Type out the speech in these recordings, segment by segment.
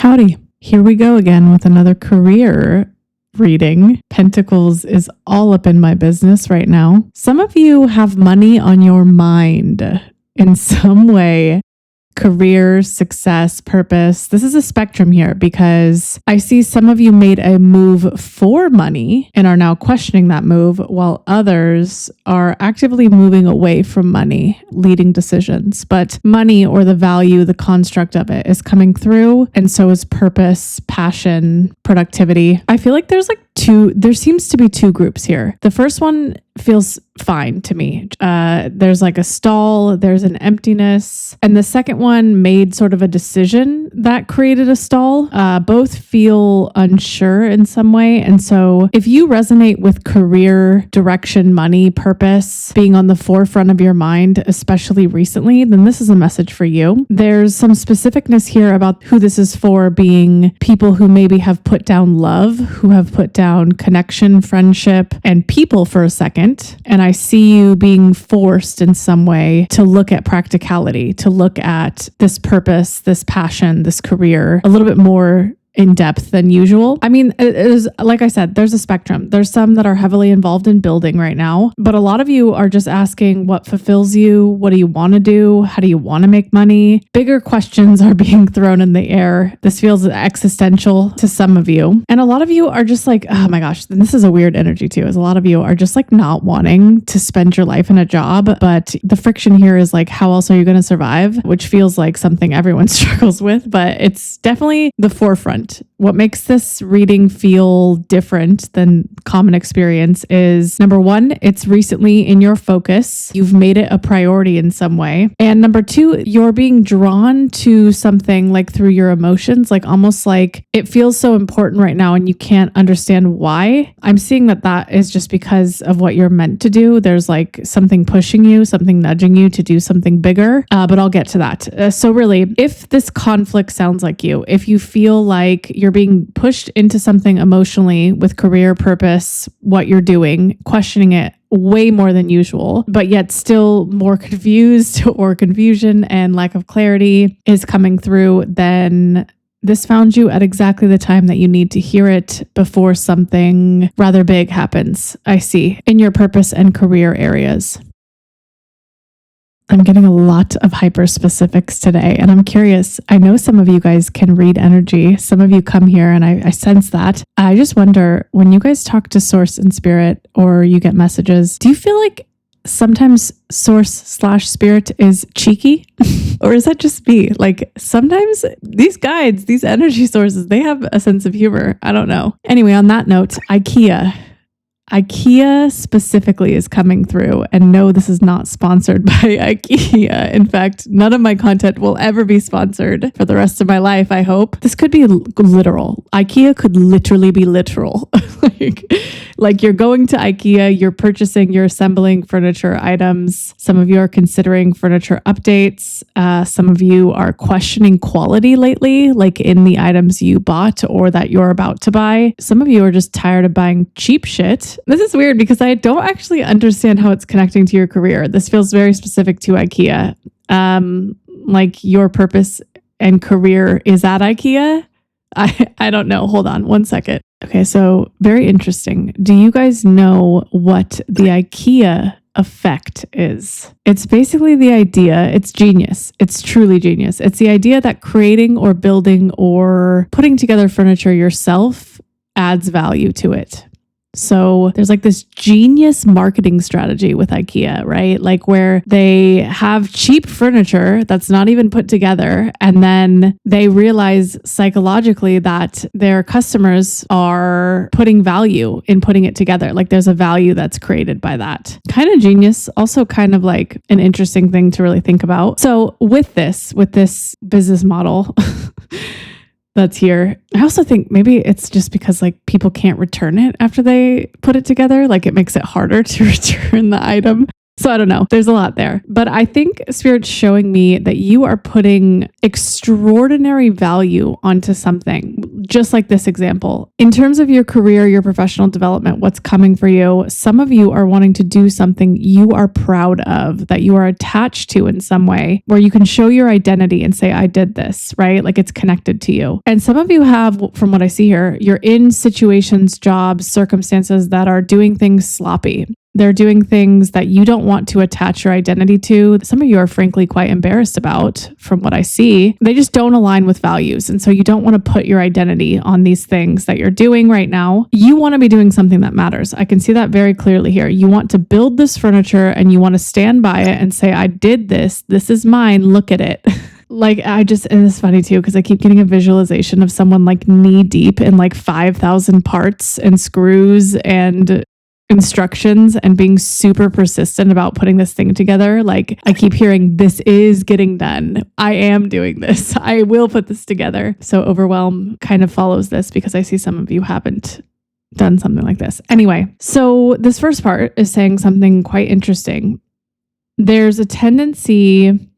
Howdy. Here we go again with another career reading. Pentacles is all up in my business right now. Some of you have money on your mind in some way. Career, success, purpose. This is a spectrum here because I see some of you made a move for money and are now questioning that move, while others are actively moving away from money, leading decisions. But money, or the value, the construct of it, is coming through, and so is purpose, passion, productivity. I feel like there seems to be two groups here. The first one feels fine to me. There's like a stall, there's an emptiness. And the second one made sort of a decision that created a stall. Both feel unsure in some way. And so if you resonate with career, direction, money, purpose being on the forefront of your mind, especially recently, then this is a message for you. There's some specificness here about who this is for, being people who maybe have put down love, who have put down connection, friendship, and people for a second. And I see you being forced in some way to look at practicality, to look at this purpose, this passion, this career a little bit more in depth than usual. I mean, it is, like I said, there's a spectrum. There's some that are heavily involved in building right now, but a lot of you are just asking what fulfills you. What do you want to do? How do you want to make money? Bigger questions are being thrown in the air. This feels existential to some of you. And a lot of you are just like, oh my gosh, this is a weird energy too, is a lot of you are just like not wanting to spend your life in a job, but the friction here is like, how else are you going to survive? Which feels like something everyone struggles with, but it's definitely the forefront. What makes this reading feel different than common experience is, number one, it's recently in your focus. You've made it a priority in some way. And number two, you're being drawn to something like through your emotions, like almost like it feels so important right now and you can't understand why. I'm seeing that is just because of what you're meant to do. There's like something pushing you, something nudging you to do something bigger, but I'll get to that. So really, if this conflict sounds like you, if you feel like you're being pushed into something emotionally with career, purpose, what you're doing, questioning it way more than usual, but yet still more confused or confusion and lack of clarity is coming through, then this found you at exactly the time that you need to hear it before something rather big happens, I see, in your purpose and career areas. I'm getting a lot of hyper specifics today, and I'm curious. I know some of you guys can read energy. Some of you come here and I sense that. I just wonder, when you guys talk to source and spirit or you get messages, do you feel like sometimes source/spirit is cheeky? Or is that just me? Like sometimes these guides, these energy sources, they have a sense of humor. I don't know. Anyway, on that note, IKEA specifically is coming through, and no, this is not sponsored by IKEA. In fact, none of my content will ever be sponsored for the rest of my life, I hope. This could be literal. IKEA could literally be literal. like you're going to IKEA, you're purchasing, you're assembling furniture items. Some of you are considering furniture updates. Some of you are questioning quality lately, like in the items you bought or that you're about to buy. Some of you are just tired of buying cheap shit. This is weird because I don't actually understand how it's connecting to your career. This feels very specific to IKEA. Like your purpose and career is at IKEA. I don't know. Hold on one second. Okay, so very interesting. Do you guys know what the IKEA effect is? It's basically the idea, it's genius. It's truly genius. It's the idea that creating or building or putting together furniture yourself adds value to it. So there's like this genius marketing strategy with IKEA, right? Like where they have cheap furniture that's not even put together, and then they realize psychologically that their customers are putting value in putting it together. Like there's a value that's created by that. Kind of genius, also kind of like an interesting thing to really think about. So with this business model, that's here. I also think maybe it's just because like people can't return it after they put it together. Like it makes it harder to return the item. So I don't know. There's a lot there. But I think Spirit's showing me that you are putting extraordinary value onto something, just like this example. In terms of your career, your professional development, what's coming for you, some of you are wanting to do something you are proud of, that you are attached to in some way, where you can show your identity and say, I did this, right? Like it's connected to you. And some of you have, from what I see here, you're in situations, jobs, circumstances that are doing things sloppy. They're doing things that you don't want to attach your identity to. Some of you are frankly quite embarrassed about, from what I see. They just don't align with values. And so you don't want to put your identity on these things that you're doing right now. You want to be doing something that matters. I can see that very clearly here. You want to build this furniture and you want to stand by it and say, I did this. This is mine. Look at it. And it's funny too, because I keep getting a visualization of someone like knee deep in like 5,000 parts and screws and instructions and being super persistent about putting this thing together. Like I keep hearing, this is getting done. I am doing this. I will put this together. So overwhelm kind of follows this because I see some of you haven't done something like this. Anyway, so this first part is saying something quite interesting. There's a tendency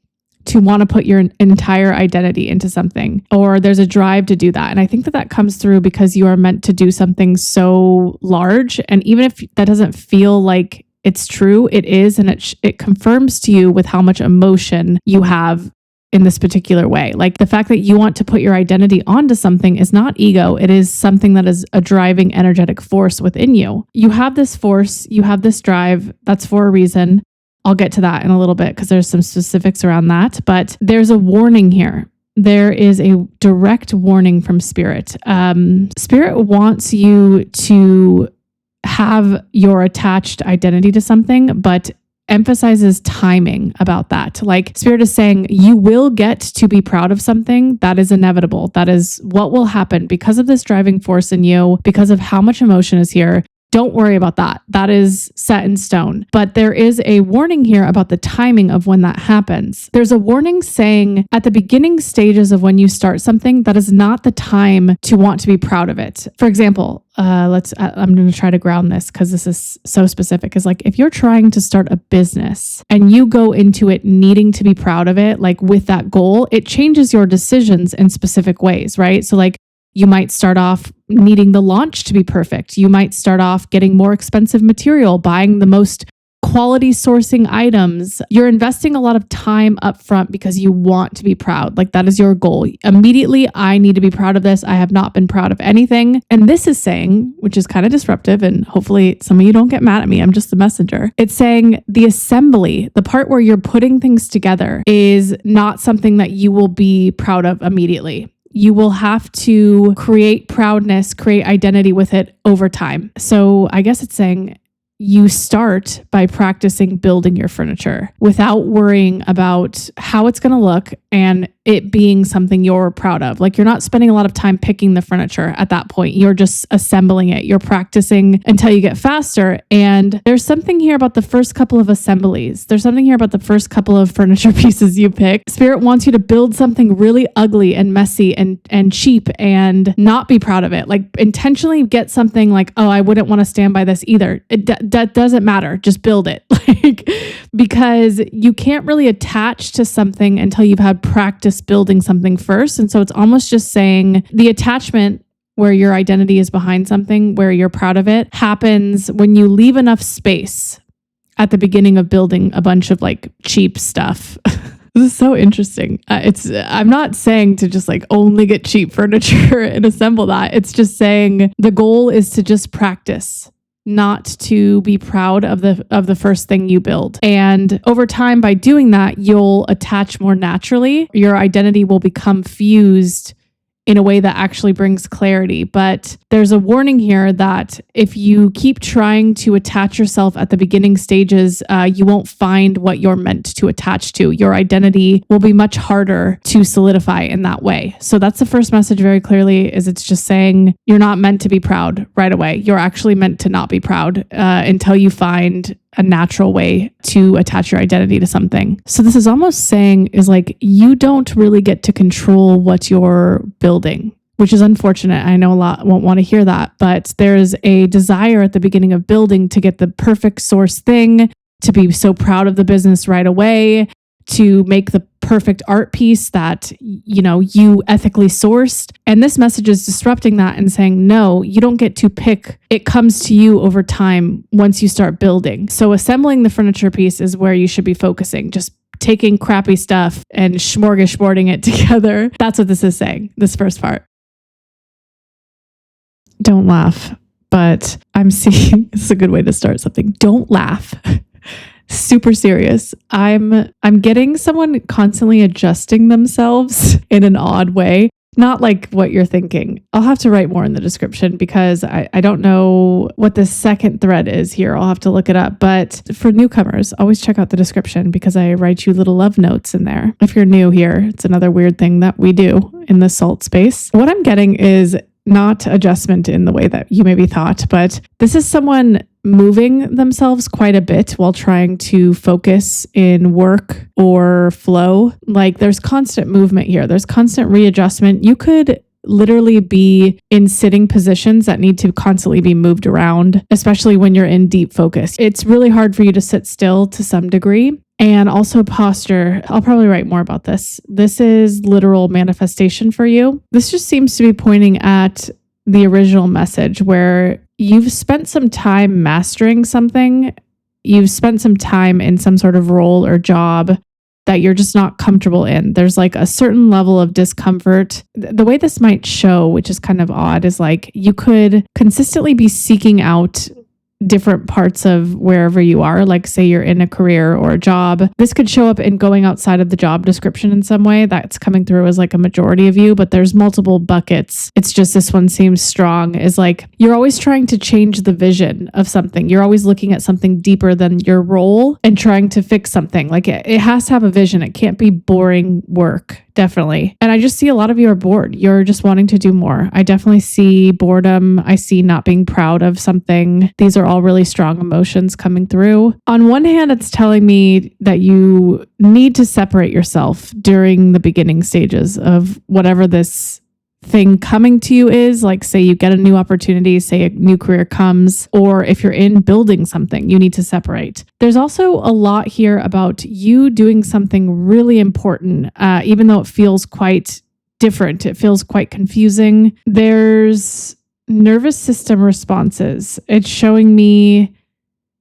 to want to put your entire identity into something, or there's a drive to do that. And I think that comes through because you are meant to do something so large. And even if that doesn't feel like it's true, it is. And it confirms to you with how much emotion you have in this particular way. Like the fact that you want to put your identity onto something is not ego. It is something that is a driving energetic force within you. You have this force, you have this drive. That's for a reason. I'll get to that in a little bit because there's some specifics around that, but there's a warning here. There is a direct warning from Spirit. Spirit wants you to have your attached identity to something, but emphasizes timing about that. Like Spirit is saying, you will get to be proud of something. That is inevitable. That is what will happen because of this driving force in you, because of how much emotion is here. Don't worry about that. That is set in stone. But there is a warning here about the timing of when that happens. There's a warning saying at the beginning stages of when you start something, that is not the time to want to be proud of it. For example, I'm going to try to ground this because this is so specific. Is like if you're trying to start a business and you go into it needing to be proud of it, like with that goal, it changes your decisions in specific ways, right? So like you might start off needing the launch to be perfect. You might start off getting more expensive material, buying the most quality sourcing items. You're investing a lot of time up front because you want to be proud. Like that is your goal. Immediately, I need to be proud of this. I have not been proud of anything. And this is saying, which is kind of disruptive, and hopefully some of you don't get mad at me. I'm just the messenger. It's saying the assembly, the part where you're putting things together, is not something that you will be proud of immediately. You will have to create proudness, create identity with it over time. So I guess it's saying you start by practicing building your furniture without worrying about how it's going to look and it being something you're proud of. Like you're not spending a lot of time picking the furniture at that point. You're just assembling it. You're practicing until you get faster. And there's something here about the first couple of assemblies. There's something here about the first couple of furniture pieces you pick. Spirit wants you to build something really ugly and messy and cheap and not be proud of it. Like intentionally get something like, oh, I wouldn't want to stand by this either. That doesn't matter. Just build it. Like, because you can't really attach to something until you've had practice building something first. And so it's almost just saying the attachment where your identity is behind something, where you're proud of it, happens when you leave enough space at the beginning of building a bunch of like cheap stuff. This is so interesting. I'm not saying to just like only get cheap furniture and assemble that. It's just saying the goal is to just practice, not to be proud of the first thing you build. And over time, by doing that, you'll attach more naturally. Your identity will become fused in a way that actually brings clarity. But there's a warning here that if you keep trying to attach yourself at the beginning stages, you won't find what you're meant to attach to. Your identity will be much harder to solidify in that way. So that's the first message very clearly, is it's just saying you're not meant to be proud right away. You're actually meant to not be proud until you find a natural way to attach your identity to something. So this is almost saying is like, you don't really get to control what you're building, which is unfortunate. I know a lot won't want to hear that, but there's a desire at the beginning of building to get the perfect source thing, to be so proud of the business right away, to make the perfect art piece that, you ethically sourced. And this message is disrupting that and saying, no, you don't get to pick. It comes to you over time once you start building. So assembling the furniture piece is where you should be focusing. Just taking crappy stuff and smorgasbording it together. That's what this is saying, this first part. Don't laugh, but I'm seeing, this is a good way to start something. Don't laugh. Super serious. I'm getting someone constantly adjusting themselves in an odd way. Not like what you're thinking. I'll have to write more in the description because I don't know what the second thread is here. I'll have to look it up. But for newcomers, always check out the description because I write you little love notes in there. If you're new here, it's another weird thing that we do in the salt space. What I'm getting is not adjustment in the way that you maybe thought, but this is someone moving themselves quite a bit while trying to focus in work or flow. Like there's constant movement here. There's constant readjustment. You could literally be in sitting positions that need to constantly be moved around, especially when you're in deep focus. It's really hard for you to sit still to some degree. And also posture. I'll probably write more about this. This is literal manifestation for you. This just seems to be pointing at the original message where you've spent some time mastering something. You've spent some time in some sort of role or job that you're just not comfortable in. There's like a certain level of discomfort. The way this might show, which is kind of odd, is like you could consistently be seeking out different parts of wherever you are, like say you're in a career or a job. This could show up in going outside of the job description in some way. That's coming through as like a majority of you, but there's multiple buckets. It's just this one seems strong, is like you're always trying to change the vision of something. You're always looking at something deeper than your role and trying to fix something. Like it has to have a vision. It can't be boring work. Definitely. And I just see a lot of you are bored. You're just wanting to do more. I definitely see boredom. I see not being proud of something. These are all really strong emotions coming through. On one hand, it's telling me that you need to separate yourself during the beginning stages of whatever this thing coming to you is. Like say you get a new opportunity, say a new career comes, or if you're in building something, you need to separate. There's also a lot here about you doing something really important, even though it feels quite different. It feels quite confusing. There's nervous system responses. It's showing me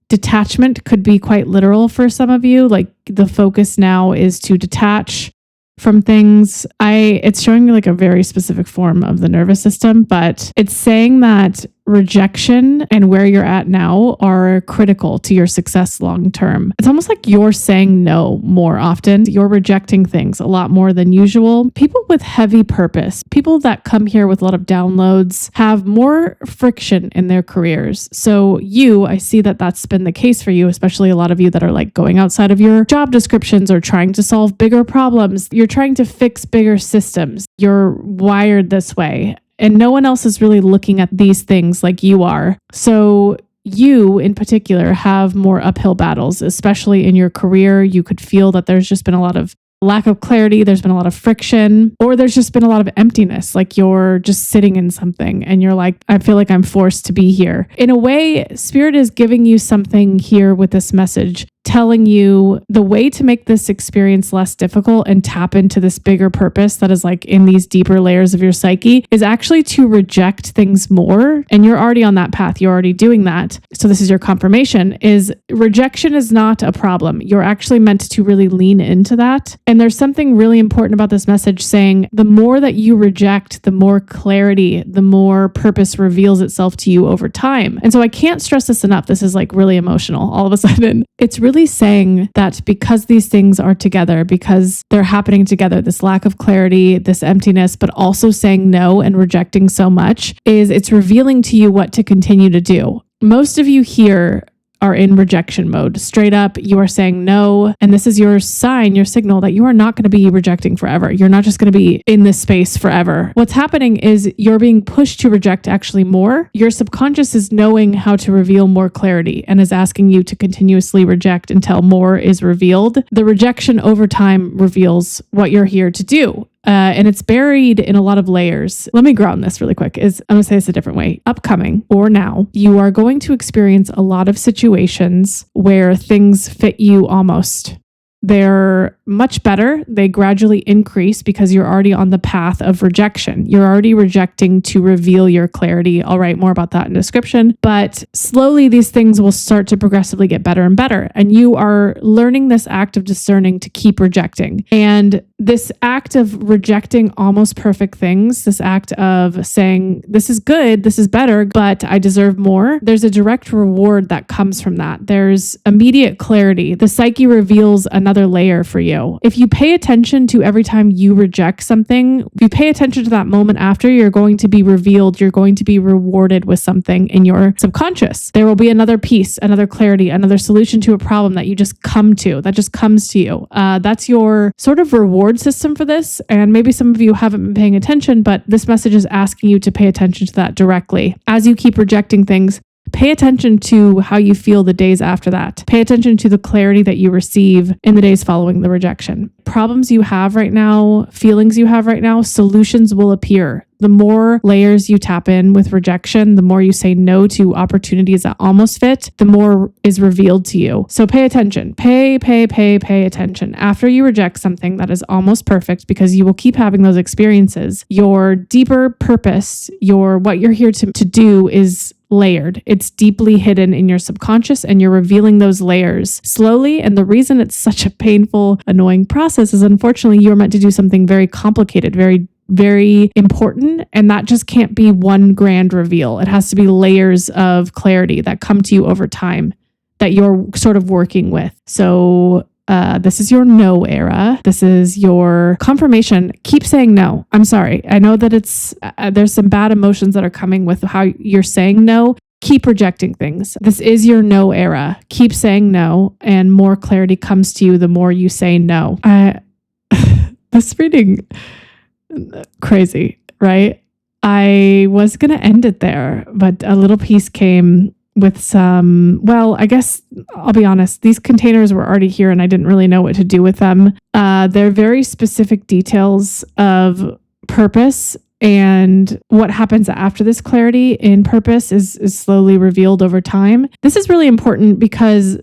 detachment could be quite literal for some of you. Like the focus now is to detach from things. It's showing me like a very specific form of the nervous system, but it's saying that rejection and where you're at now are critical to your success long term. It's almost like you're saying no more often. You're rejecting things a lot more than usual. People with heavy purpose, people that come here with a lot of downloads, have more friction in their careers. So I see that that's been the case for you, especially a lot of you that are like going outside of your job descriptions or trying to solve bigger problems. You're trying to fix bigger systems. You're wired this way. And no one else is really looking at these things like you are. So you in particular have more uphill battles, especially in your career. You could feel that there's just been a lot of lack of clarity. There's been a lot of friction, or there's just been a lot of emptiness. Like you're just sitting in something and you're like, I feel like I'm forced to be here. In a way, Spirit is giving you something here with this message, telling you the way to make this experience less difficult and tap into this bigger purpose that is like in these deeper layers of your psyche is actually to reject things more. And you're already on that path. You're already doing that. So this is your confirmation, is rejection is not a problem. You're actually meant to really lean into that. And there's something really important about this message saying the more that you reject, the more clarity, the more purpose reveals itself to you over time. And so I can't stress this enough. This is like really emotional all of a sudden. It's really saying that because these things are together, because they're happening together, this lack of clarity, this emptiness, but also saying no and rejecting so much, it's revealing to you what to continue to do. Most of you here are in rejection mode. Straight up, you are saying no. And this is your sign, your signal that you are not going to be rejecting forever. You're not just going to be in this space forever. What's happening is you're being pushed to reject actually more. Your subconscious is knowing how to reveal more clarity and is asking you to continuously reject until more is revealed. The rejection over time reveals what you're here to do. and it's buried in a lot of layers. Let me ground this really quick. I'm going to say this a different way. Upcoming or now, you are going to experience a lot of situations where things fit you almost. They're much better. They gradually increase because you're already on the path of rejection. You're already rejecting to reveal your clarity. I'll write more about that in the description. But slowly, these things will start to progressively get better and better. And you are learning this act of discerning to keep rejecting. And this act of rejecting almost perfect things, this act of saying, this is good, this is better, but I deserve more. There's a direct reward that comes from that. There's immediate clarity. The psyche reveals another layer for you. If you pay attention to every time you reject something, if you pay attention to that moment after, you're going to be revealed, you're going to be rewarded with something in your subconscious. There will be another piece, another clarity, another solution to a problem that you just come to, that just comes to you. That's your sort of reward system for this. And maybe some of you haven't been paying attention, but this message is asking you to pay attention to that directly. As you keep rejecting things, pay attention to how you feel the days after that. Pay attention to the clarity that you receive in the days following the rejection. Problems you have right now, feelings you have right now, solutions will appear. The more layers you tap in with rejection, the more you say no to opportunities that almost fit, the more is revealed to you. So pay attention. Pay attention. After you reject something that is almost perfect, because you will keep having those experiences, your deeper purpose, what you're here to do is layered. It's deeply hidden in your subconscious, and you're revealing those layers slowly. And the reason it's such a painful, annoying process is unfortunately you're meant to do something very complicated, very important. And that just can't be one grand reveal. It has to be layers of clarity that come to you over time that you're sort of working with. So this is your no era. This is your confirmation. Keep saying no. I'm sorry. I know that there's some bad emotions that are coming with how you're saying no. Keep rejecting things. This is your no era. Keep saying no, and more clarity comes to you the more you say no. This reading, crazy, right? I was going to end it there, but a little piece came with I guess I'll be honest, these containers were already here and I didn't really know what to do with them. They're very specific details of purpose, and what happens after this clarity in purpose is slowly revealed over time. This is really important because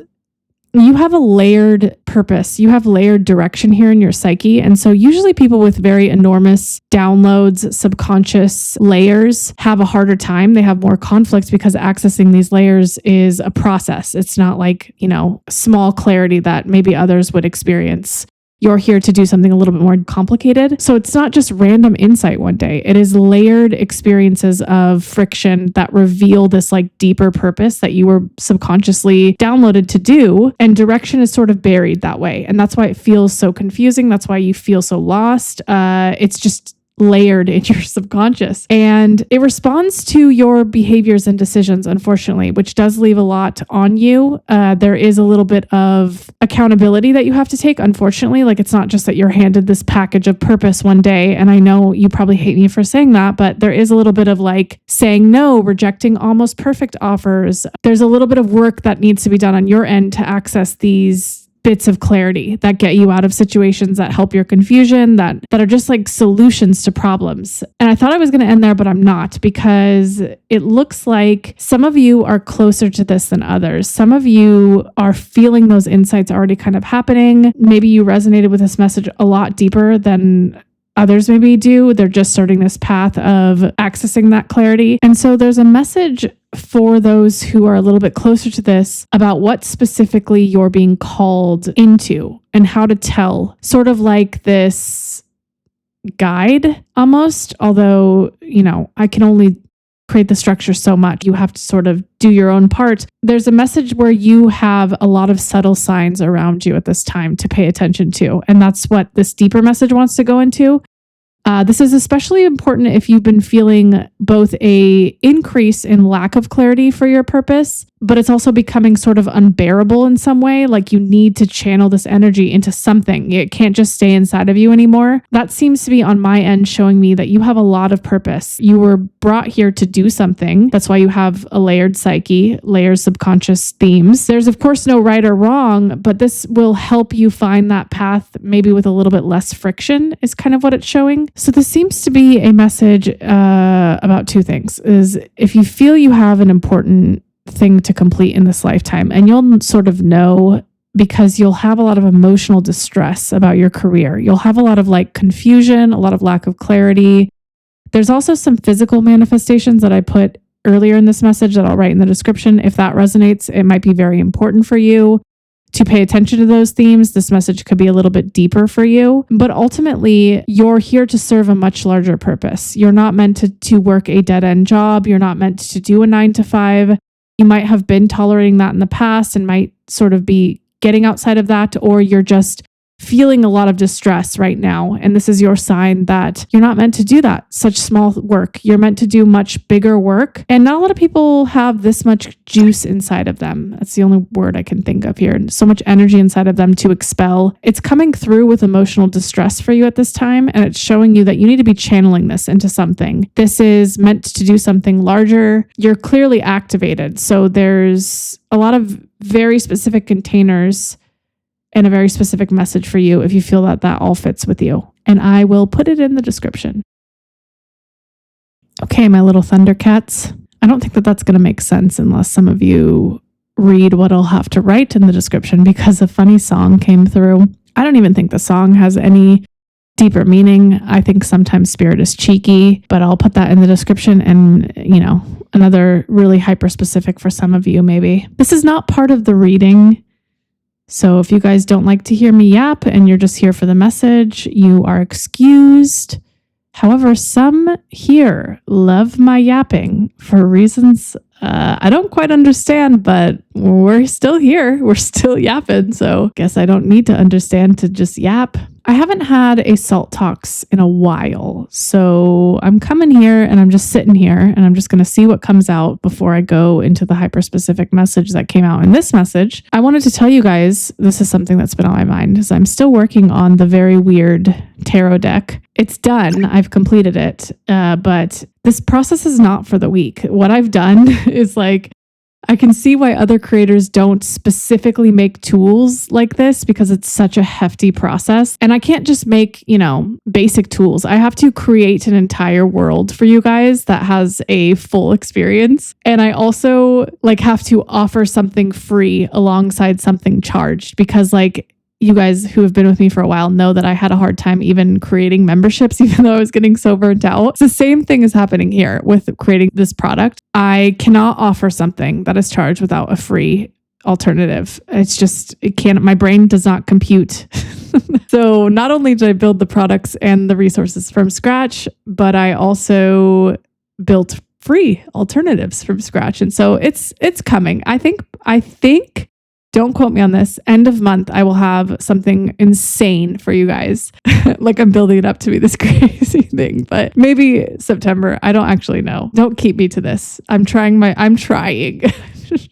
you have a layered purpose. You have layered direction here in your psyche. And so usually people with very enormous downloads, subconscious layers have a harder time. They have more conflicts because accessing these layers is a process. It's not like, small clarity that maybe others would experience. You're here to do something a little bit more complicated. So it's not just random insight one day. It is layered experiences of friction that reveal this deeper purpose that you were subconsciously downloaded to do. And direction is sort of buried that way. And that's why it feels so confusing. That's why you feel so lost. It's just layered in your subconscious, and it responds to your behaviors and decisions, unfortunately, which does leave a lot on you. There is a little bit of accountability that you have to take, unfortunately. It's not just that you're handed this package of purpose one day, and I know you probably hate me for saying that, but there is a little bit of saying no, rejecting almost perfect offers. There's a little bit of work that needs to be done on your end to access these bits of clarity that get you out of situations, that help your confusion, that are just solutions to problems. And I thought I was going to end there, but I'm not, because it looks like some of you are closer to this than others. Some of you are feeling those insights already kind of happening. Maybe you resonated with this message a lot deeper than others maybe do. They're just starting this path of accessing that clarity. And so there's a message for those who are a little bit closer to this about what specifically you're being called into and how to tell, sort of like this guide almost, although, I can only create the structure so much. You have to sort of do your own part. There's a message where you have a lot of subtle signs around you at this time to pay attention to. And that's what this deeper message wants to go into. This is especially important if you've been feeling both a increase in lack of clarity for your purpose, but it's also becoming sort of unbearable in some way. Like you need to channel this energy into something. It can't just stay inside of you anymore. That seems to be on my end showing me that you have a lot of purpose. You were brought here to do something. That's why you have a layered psyche, layers subconscious themes. There's of course no right or wrong, but this will help you find that path maybe with a little bit less friction is kind of what it's showing. So this seems to be a message about two things. Is if you feel you have an important thing to complete in this lifetime, and you'll sort of know because you'll have a lot of emotional distress about your career. You'll have a lot of like confusion, a lot of lack of clarity. There's also some physical manifestations that I put earlier in this message that I'll write in the description. If that resonates, it might be very important for you to pay attention to those themes. This message could be a little bit deeper for you, but ultimately you're here to serve a much larger purpose. You're not meant to work a dead-end job. You're not meant to do a 9 to 5. You might have been tolerating that in the past and might sort of be getting outside of that, or you're just feeling a lot of distress right now. And this is your sign that you're not meant to do that, such small work. You're meant to do much bigger work. And not a lot of people have this much juice inside of them. That's the only word I can think of here. And so much energy inside of them to expel. It's coming through with emotional distress for you at this time. And it's showing you that you need to be channeling this into something. This is meant to do something larger. You're clearly activated. So there's a lot of very specific containers and a very specific message for you if you feel that that all fits with you. And I will put it in the description. Okay, my little Thundercats. I don't think that that's going to make sense unless some of you read what I'll have to write in the description, because a funny song came through. I don't even think the song has any deeper meaning. I think sometimes spirit is cheeky, but I'll put that in the description, and another really hyper specific for some of you maybe. This is not part of the reading. So if you guys don't like to hear me yap and you're just here for the message, you are excused. However, some here love my yapping for reasons I don't quite understand, but we're still here. We're still yapping. So guess I don't need to understand to just yap. I haven't had a salt talks in a while. So I'm coming here and I'm just sitting here and I'm just going to see what comes out before I go into the hyper specific message that came out in this message. I wanted to tell you guys, this is something that's been on my mind, is I'm still working on the very weird tarot deck. It's done. I've completed it. But this process is not for the weak. What I've done is like, I can see why other creators don't specifically make tools like this, because it's such a hefty process. And I can't just make, basic tools. I have to create an entire world for you guys that has a full experience. And I also have to offer something free alongside something charged, because you guys who have been with me for a while know that I had a hard time even creating memberships, even though I was getting so burnt out. It's the same thing is happening here with creating this product. I cannot offer something that is charged without a free alternative. My brain does not compute. So not only did I build the products and the resources from scratch, but I also built free alternatives from scratch. And so it's coming. I think, don't quote me on this, end of month, I will have something insane for you guys. I'm building it up to be this crazy thing, but maybe September. I don't actually know. Don't keep me to this. I'm trying.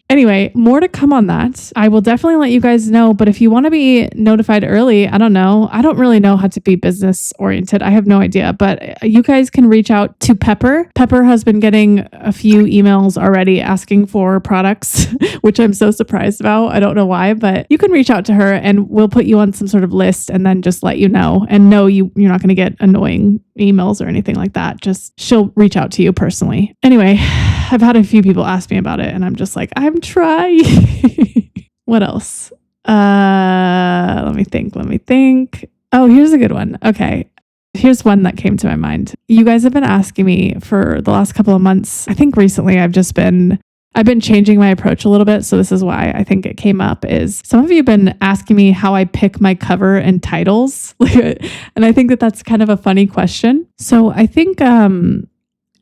Anyway, more to come on that. I will definitely let you guys know, but if you want to be notified early, I don't know. I don't really know how to be business oriented. I have no idea, but you guys can reach out to Pepper. Pepper has been getting a few emails already asking for products, which I'm so surprised about. I don't know why, but you can reach out to her and we'll put you on some sort of list and then just let you know. And no, you're not going to get annoying emails or anything like that. Just she'll reach out to you personally. Anyway, I've had a few people ask me about it and I'm just like, I'm trying. What else? Let me think. Oh, here's a good one. Okay. Here's one that came to my mind. You guys have been asking me for the last couple of months. I think recently I've been changing my approach a little bit. So this is why I think it came up, is some of you have been asking me how I pick my cover and titles. And I think that that's kind of a funny question. So I think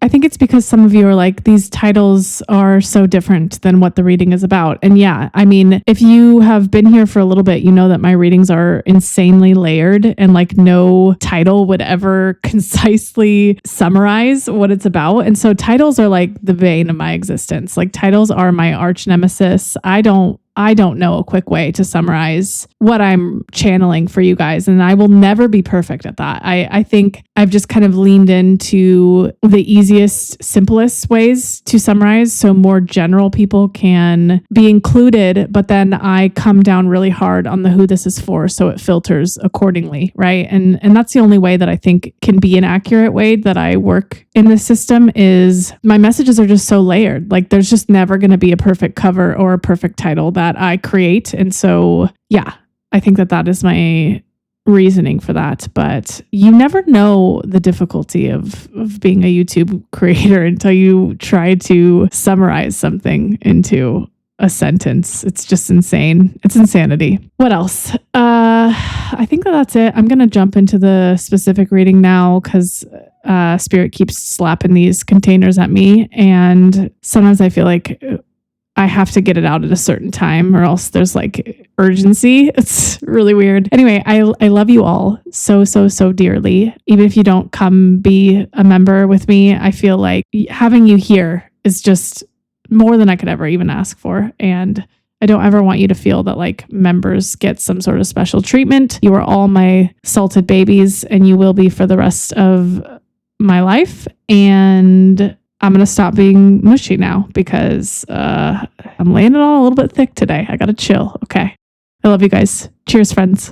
I think it's because some of you are like, these titles are so different than what the reading is about. And yeah, I mean, if you have been here for a little bit, you know that my readings are insanely layered and like no title would ever concisely summarize what it's about. And so titles are like the bane of my existence. Like titles are my arch nemesis. I don't know a quick way to summarize what I'm channeling for you guys. And I will never be perfect at that. I think I've just kind of leaned into the easiest, simplest ways to summarize so more general people can be included, but then I come down really hard on the who this is for so it filters accordingly, right? And that's the only way that I think can be an accurate way that I work in this system is my messages are just so layered. Like there's just never going to be a perfect cover or a perfect title that I create. And so, yeah, I think that is my reasoning for that. But you never know the difficulty of being a YouTube creator until you try to summarize something into a sentence. It's just insane. It's insanity. What else? I think that's it. I'm going to jump into the specific reading now because Spirit keeps slapping these containers at me. And sometimes I feel like I have to get it out at a certain time or else there's like urgency. It's really weird. Anyway, I love you all so dearly. Even if you don't come be a member with me, I feel like having you here is just more than I could ever even ask for. And I don't ever want you to feel that like members get some sort of special treatment. You are all my salted babies and you will be for the rest of my life. And I'm going to stop being mushy now because I'm laying it on a little bit thick today. I got to chill. Okay. I love you guys. Cheers, friends.